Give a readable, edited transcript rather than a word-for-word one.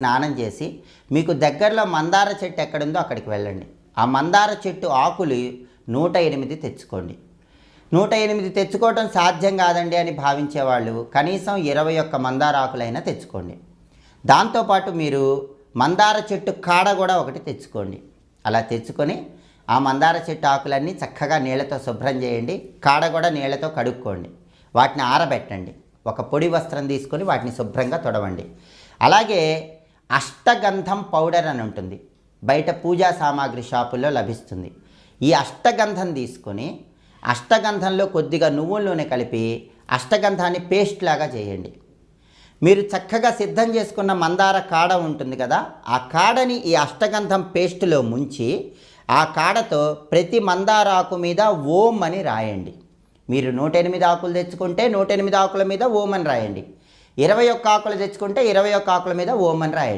స్నానం చేసి మీకు దగ్గరలో మందార చెట్టు ఎక్కడుందో అక్కడికి వెళ్ళండి. ఆ మందార చెట్టు ఆకులు 108 తెచ్చుకోండి. 108 తెచ్చుకోవటం సాధ్యం కాదండి అని భావించేవాళ్ళు కనీసం 21 మందార ఆకులైనా తెచ్చుకోండి. దాంతోపాటు మీరు మందార చెట్టు కాడ కూడా ఒకటి తెచ్చుకోండి. అలా తెచ్చుకొని ఆ మందార చెట్టు ఆకులన్నీ చక్కగా నీళ్ళతో శుభ్రం చేయండి. కాడ కూడా నీళ్ళతో కడుక్కోండి. వాటిని ఆరబెట్టండి. ఒక పొడి వస్త్రం తీసుకొని వాటిని శుభ్రంగా తొడవండి. అలాగే అష్టగంధం పౌడర్ అని ఉంటుంది, బయట పూజా సామాగ్రి షాపుల్లో లభిస్తుంది. ఈ అష్టగంధం తీసుకొని అష్టగంధంలో కొద్దిగా నువ్వుల నూనె కలిపి అష్టగంధాన్ని పేస్ట్ లాగా చేయండి. మీరు చక్కగా సిద్ధం చేసుకున్న మందార కాడ ఉంటుంది కదా, ఆ కాడని ఈ అష్టగంధం పేస్టులో ముంచి ఆ కాడతో ప్రతి మందార ఆకు మీద ఓం అని రాయండి. మీరు 108 ఆకులు తెచ్చుకుంటే 108 ఆకుల మీద ఓం అని రాయండి. 21 ఆకులు తెచ్చుకుంటే 21 ఆకుల మీద ఓం అని రాయండి.